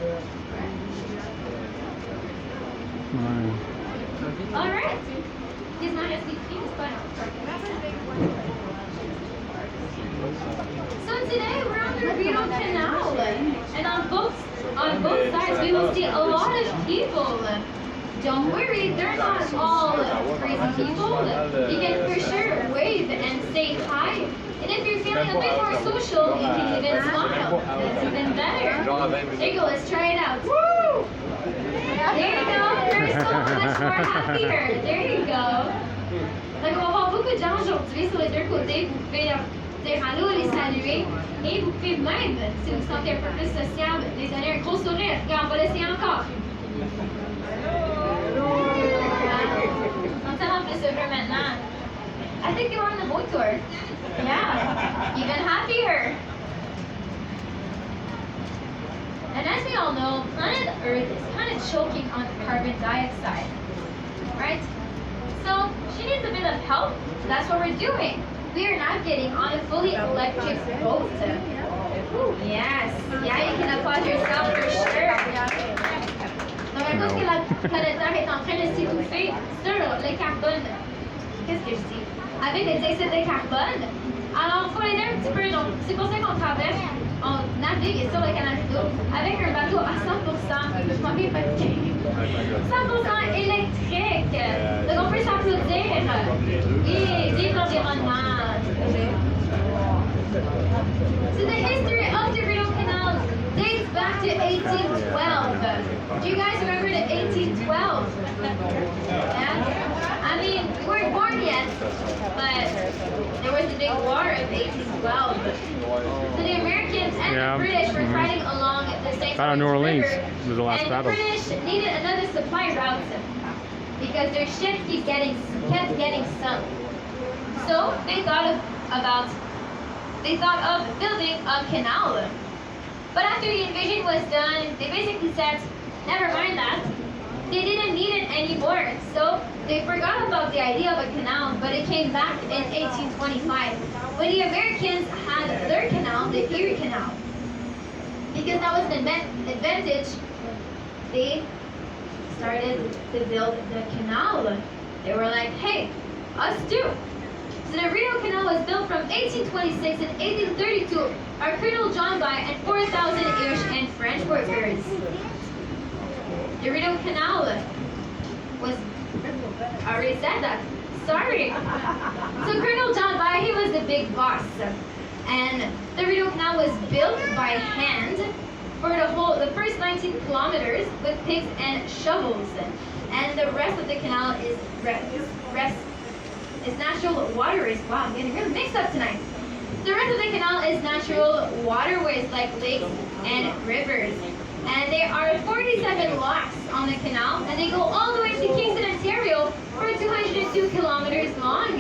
All right. His Majesty, please put So today we're on the Rideau Canal, and on both sides we will see a lot of people. Don't worry, they're not all crazy people. You can for sure wave and say hi. And if you're feeling a bit more social, you can even smile. That's even better. There you go, let's try it out. Woo! There you go, they're so much more happier. There you go. Donc on va voir beaucoup de gens aujourd'hui sur les deux côtés. Vous pouvez leur dire allô, les saluer. Et vous pouvez même, si vous vous sentez un peu plus sociable, les donner un gros sourire. Regarde, on va l'essayer encore. On tellement plus heureux maintenant. I think they were on the boat tour. Yeah, even happier. And as we all know, planet Earth is kind of choking on carbon dioxide, right? So she needs a bit of help. That's what we're doing. We are now getting on a fully electric boat. Yes, yeah, you can applaud yourself for sure. Donc à cause que la planète Terre est en train de s'étouffer sur le carbone, qu'est-ce que je dis? Avec le dioxyde de carbone, alors il faut l'aider un petit peu. Donc c'est pour ça qu'on traverse, on navigue sur le canal Rideau avec un bateau à 100%, je pense qu'il est fatigué, 100% électrique. Donc on peut s'applaudir et vive l'environnement. So the history of the Rideau Canal dates back to 1812. Do you guys remember the 1812? Yeah? I mean, we weren't born yet, but there was the big war of 1812. So the Americans and the British were fighting along the St. Battle of New Orleans was the last and battle. the British needed another supply route because their ships kept getting sunk. So they thought of building a canal. But after the invasion was done, they basically said, never mind that. They didn't need it anymore. So they forgot about the idea of a canal, but it came back in 1825 when the Americans had their canal, the Erie Canal. Because that was an advantage, they started to build the canal. They were like, hey, us too. So the Rideau Canal was built from 1826 and 1832. Our Colonel John by and 4,000 Irish and French workers. The Rideau Canal was, I already said that, sorry. So Colonel John by, he was the big boss. And the Rideau Canal was built by hand for the first 19 kilometers with picks and shovels. And the rest of the canal is natural waterways. Wow, I'm getting really mixed up tonight. The rest of the canal is natural waterways like lakes and rivers. And there are 47 locks on the canal, and they go all the way to Kingston, Ontario, for 202 kilometers long.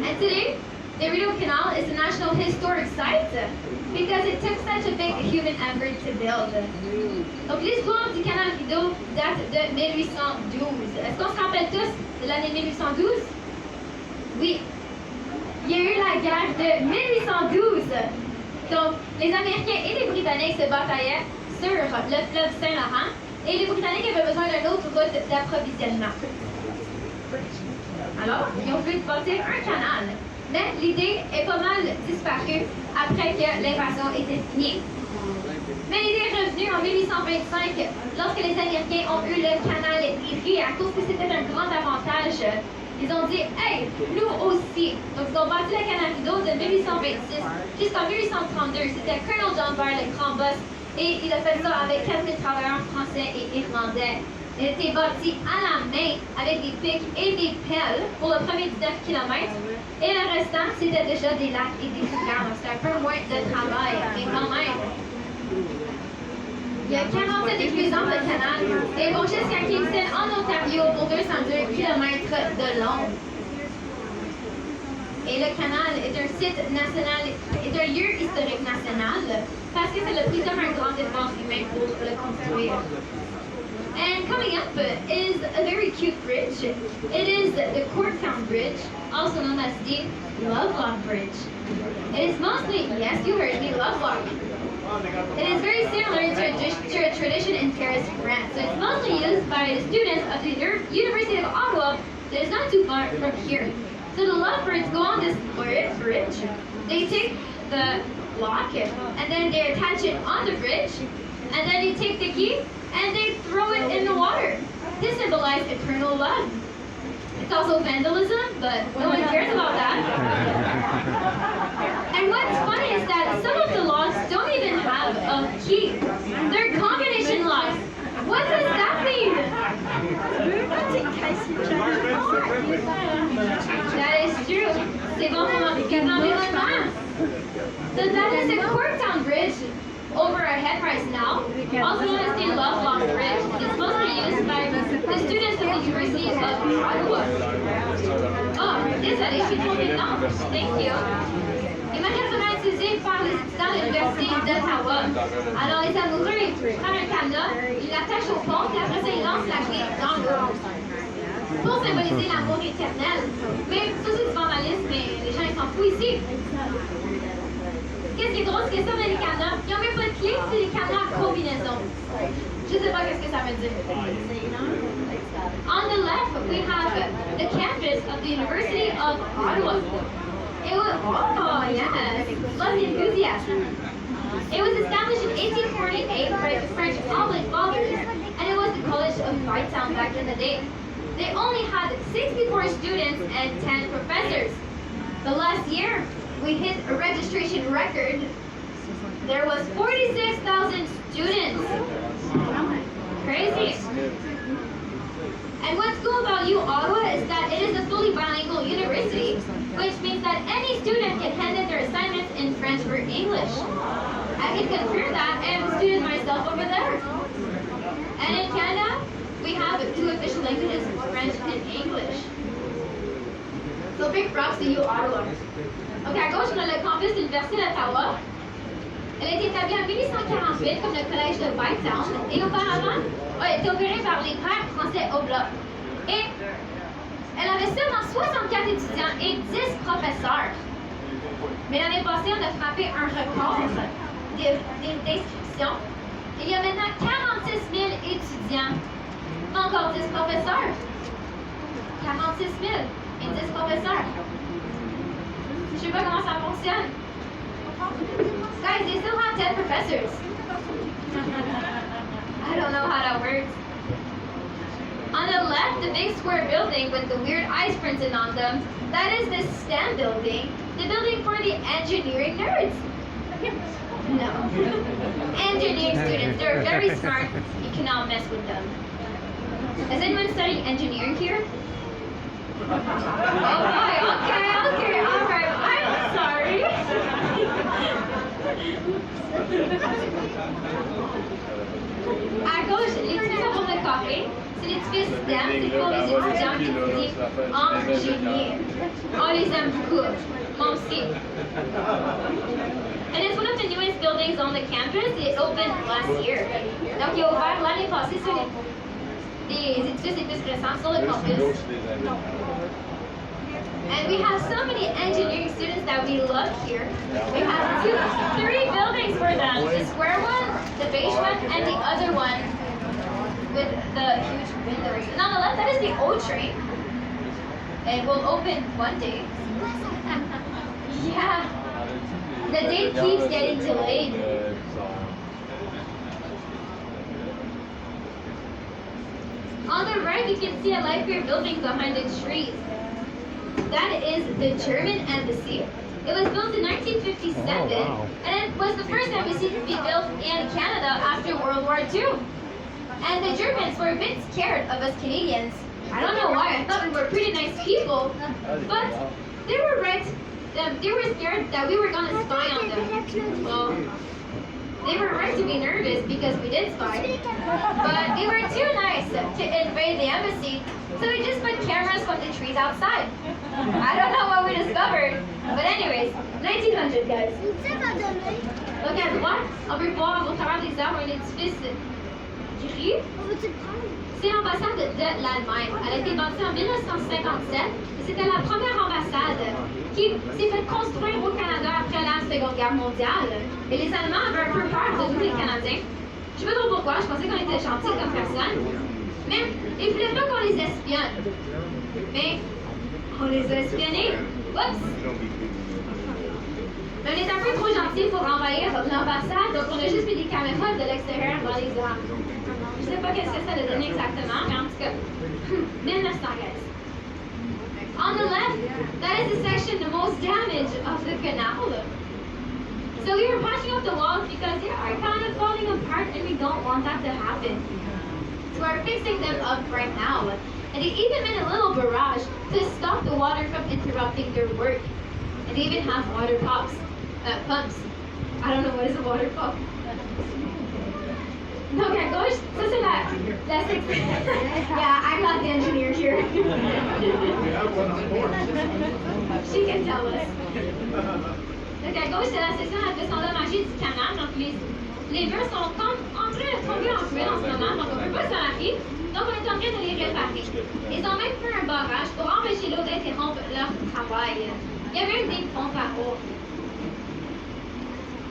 And today, the Rideau Canal is a National Historic Site because it took such a big human effort to build. Donc l'histoire du canal Rideau date de 1812. Est-ce qu'on se rappelle tous de l'année 1812? Oui. Il y a eu la guerre de 1812. Donc, les Américains et les Britanniques se bataillaient sur le fleuve Saint-Laurent et les Britanniques avaient besoin d'une autre route d'approvisionnement. Alors, ils ont voulu bâtir un canal. Mais l'idée est pas mal disparue après que l'invasion était finie. Mais l'idée est revenue en 1825 lorsque les Américains ont eu le canal Erie à cause que c'était un grand avantage. Ils ont dit, hey, nous aussi. Donc, ils ont bâti le canal Rideau de 1826 jusqu'en 1832. C'était Colonel John Barr, le grand boss, et il a fait ça avec 4000 travailleurs français et irlandais. Il a été bâti à la main avec des pics et des pelles pour le premier 19 km. Et le restant, c'était déjà des lacs et des rivières. Donc, c'était un peu moins de travail, mais quand même. Il y a 47 et plus ans, le canal et vont jusqu'à Kingston, en Ontario, pour 202 km de long. Et le canal est un site national, est un lieu historique national, parce que ça a pris comme un grand effort humain pour le construire. And coming up is a very cute bridge. It is the Courttown Bridge, also known as the Lovelock Bridge. It is mostly, yes, you heard me, Lovelock. It is very similar to a tradition in Paris, France. So it's mostly used by the students of the University of Ottawa that is not too far from here. So the lovebirds go on this bridge. They take the lock and then they attach it on the bridge. And then they take the key and they throw it in the water. This symbolizes eternal love. It's also vandalism, but no one cares about that. And what's funny is that some of the locks don't even have a key. They're combination locks. What does that mean? That is true. C'est bon pour l'environnement. So that is the Corktown Bridge over our head right now, also known as the Lovelock Bridge. It's mostly used by the students of the University of Ottawa. Oh, désolé, je suis tombée dedans. Thank you. Les manières sont utilisées par les étudiants de l'Université d'Ottawa. Alors, les amoureux, ils prennent un cadenas, ils l'attachent au pont, et après ça, ils lancent la clé dans l'eau. Pour symboliser l'amour éternel. Mais ça, c'est du vandalisme, mais les gens, ils s'en foutent ici. Qu'est-ce qui est drôle, c'est que ça, on a les cadenas. Ils n'ont même pas de clé, c'est des cadenas à combinaison. Je ne sais pas qu'est-ce que ça veut dire. On the left, we have the campus of the University of Ottawa. It was, oh yes, love the enthusiasm. It was established in 1848 by the French fathers, and it was the College of Whitetown back in the day. They only had 64 students and 10 professors. But last year, we hit a registration record. There was 46,000 students. Crazy. And what's cool about U Ottawa is that it is a fully bilingual university, which means that any student can hand in their assignments in French or English. I can confirm that. I am a student myself over there. And in Canada, we have two official languages, French and English. So big props to U Ottawa. Ok, à gauche, on a le campus de l'Université d'Ottawa. Elle a été établie en 1848 comme le collège de Whitetown et auparavant a été opérée par les frères français Oblats. Et elle avait seulement 64 étudiants et 10 professeurs. Mais l'année passée, on a frappé un record d'inscription. Il y a maintenant 46 000 étudiants, encore 10 professeurs. 46 000 et 10 professeurs. Je sais pas comment ça fonctionne. Guys, they still have 10 professors. I don't know how that works. On the left, the big square building with the weird eyes printed on them, that is the STEM building, the building for the engineering nerds. No. Engineering students, they're very smart. You cannot mess with them. Is anyone studying engineering here? Oh boy, okay, alright, I'm sorry. À gauche, l'édifice à bord de carré, c'est l'édifice STEM, c'est pour les étudiants qui étudient en génie. On les aime beaucoup, moi aussi. And it's one of the newest buildings on the campus. It opened last year. Donc, il a ouvert l'année passée sur des édifices les plus récents sur le campus. And we have so many engineering students that we love here. We have three buildings for them. The square one, the beige one, and the other one with the huge windows. And on the left, that is the old train. It will open one day. Yeah. The date keeps getting delayed. On the right, you can see a light green building behind the trees. That is the German embassy. It was built in 1957, and it was the first embassy to be built in Canada after World War II. And the Germans were a bit scared of us Canadians. I don't know why. I thought we were pretty nice people, but they were right. They were scared that we were going to spy on them. Well, they were right to be nervous because we did spy, but they were too nice to invade the embassy, so we just put cameras from the trees outside. I don't know what we discovered, but anyways, 1900 guys. Donc à droite, on peut voir au travers des arbres un édifice du riz. C'est l'ambassade de l'Allemagne. Elle a été bâtie en 1957 et c'était la première ambassade qui s'est fait construire au Canada après la Seconde Guerre mondiale. Et les Allemands avaient un peu peur de tous les Canadiens. Je ne sais pas trop pourquoi, je pensais qu'on était gentils comme personne. Mais ils ne voulaient pas qu'on les espionne. Mais on les a espionnés. Oups! Mais on est un peu trop gentils pour envahir l'ambassade, donc on a juste mis des caméras de l'extérieur dans les arbres. Je sais pas qu'est-ce que ça a donné exactement, mais en tout cas, 1915. On the left, that is the section the most damage of the canal. So we were patching up the walls because they are kind of falling apart and we don't want that to happen. So we're fixing them up right now. And they even made a little barrage to stop the water from interrupting their work. And they even have water pumps. I don't know what is a water pump. Donc à gauche, ça c'est la section. Yeah, I'm not the engineer here. She can tell us. Donc à gauche, c'est la section la plus endommagée du canal. Donc les murs sont comme en train de tomber en ruine en ce moment. Donc on ne peut pas s'en arriver. Donc on est en train de les réparer. Ils ont même fait un barrage pour empêcher l'eau d'interrompre leur travail. Il y a même des pompes à eau.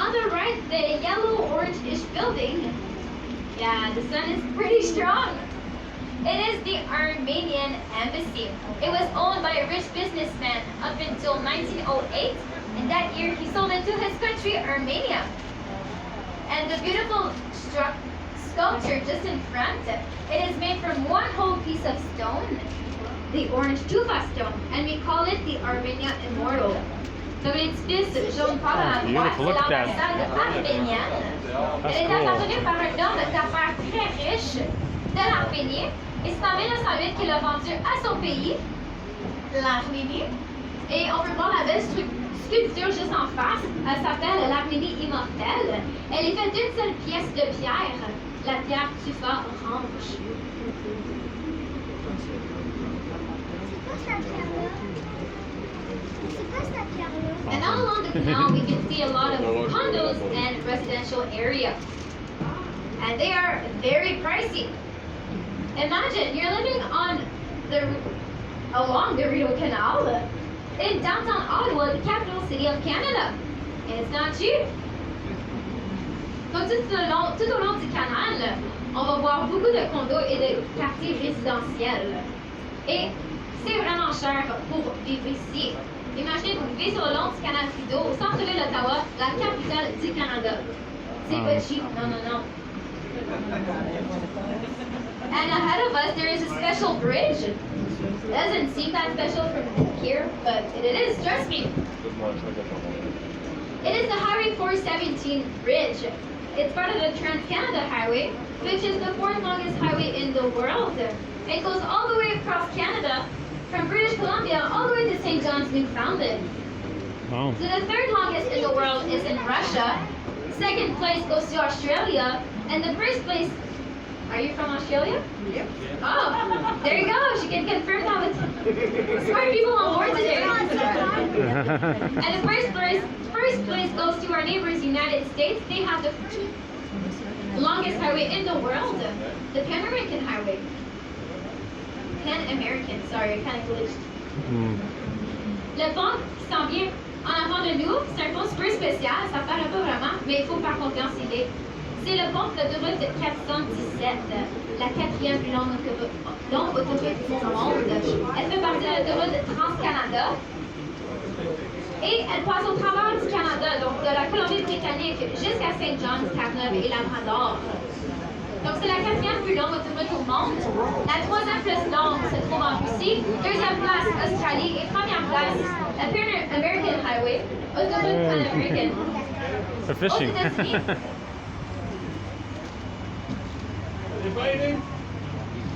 On the right, the yellow-orange-ish building. Yeah, the sun is pretty strong. It is the Armenian embassy. It was owned by a rich businessman up until 1908, and that year he sold it to his country, Armenia. And the beautiful sculpture just in front, it is made from one whole piece of stone, the orange tufa stone, and we call it the Armenia Immortal. Donc l'édifice jaune pâle à droite, c'est l'ambassade arménienne. Elle est appartenue par un homme d'affaires très riche de l'Arménie. Et c'est en 1908 qu'il a vendu à son pays, l'Arménie. Et on peut voir la belle sculpture juste en face. Elle s'appelle l'Arménie immortelle. Elle est faite d'une seule pièce de pierre, la pierre tufa orange. And all along the canal, we can see a lot of condos and residential area. And they are very pricey. Imagine you're living along the Rideau Canal in downtown Ottawa, the capital city of Canada. And it's not cheap. Donc tout au long du canal, on va voir beaucoup de condos et de quartiers résidentiels. Et c'est vraiment cher pour vivre ici. Imaginez, vous vivez sur le long du canal Rideau, au centre-ville d'Ottawa, la capitale du Canada. C'est pas cheap, non, non, non. And ahead of us, there is a special bridge. It doesn't seem that special from here, but it is, trust me. It is the Highway 417 bridge. It's part of the Trans-Canada Highway, which is the fourth longest highway in the world. It goes all the way across Canada, from British Columbia all the way to St. John's, Newfoundland. Wow. So the third longest in the world is in Russia. Second place goes to Australia, and the first place. Are you from Australia? Yep. Oh, there you go. She can confirm that with smart people on board today. And the first place goes to our neighbors, United States. They have the longest highway in the world, the Pan American Highway. Pan American, sorry, I kind of glitched. Le pont qui s'en vient en avant de nous, c'est un pont super spécial, ça paraît pas vraiment, mais il faut faire confiance, c'est le pont de l'autoroute 417, la quatrième plus longue autoroute du monde. Elle fait partie de l'autoroute Trans-Canada et elle passe au travers du Canada, donc de la Colombie-Britannique jusqu'à St. John's, Cap-Neuf et Labrador. Donc c'est la quatrième plus longue autoroute au monde. La troisième plus longue se trouve en Russie. Deuxième place, Australie. Et première place, la Pan American Highway, autoroute Pan-American. For fishing. Aux États-Unis.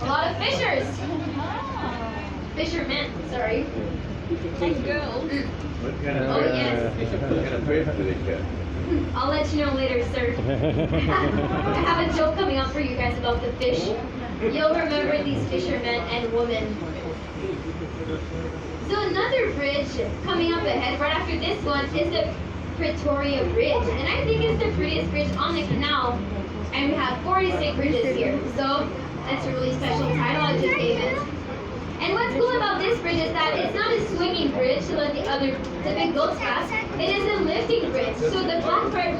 A lot of fishers. Fishermen, sorry. And girls. Oh yes. What kind of fish do they catch? I'll let you know later, sir. I have a joke coming up for you guys about the fish. You'll remember these fishermen and women. So another bridge coming up ahead, right after this one, is the Pretoria Bridge. And I think it's the prettiest bridge on the canal and we have 46 bridges here. So that's a really special title I just gave it. And what's cool about this bridge is that it's not a swinging bridge to let the big boats pass. It is a lifting bridge. So the black part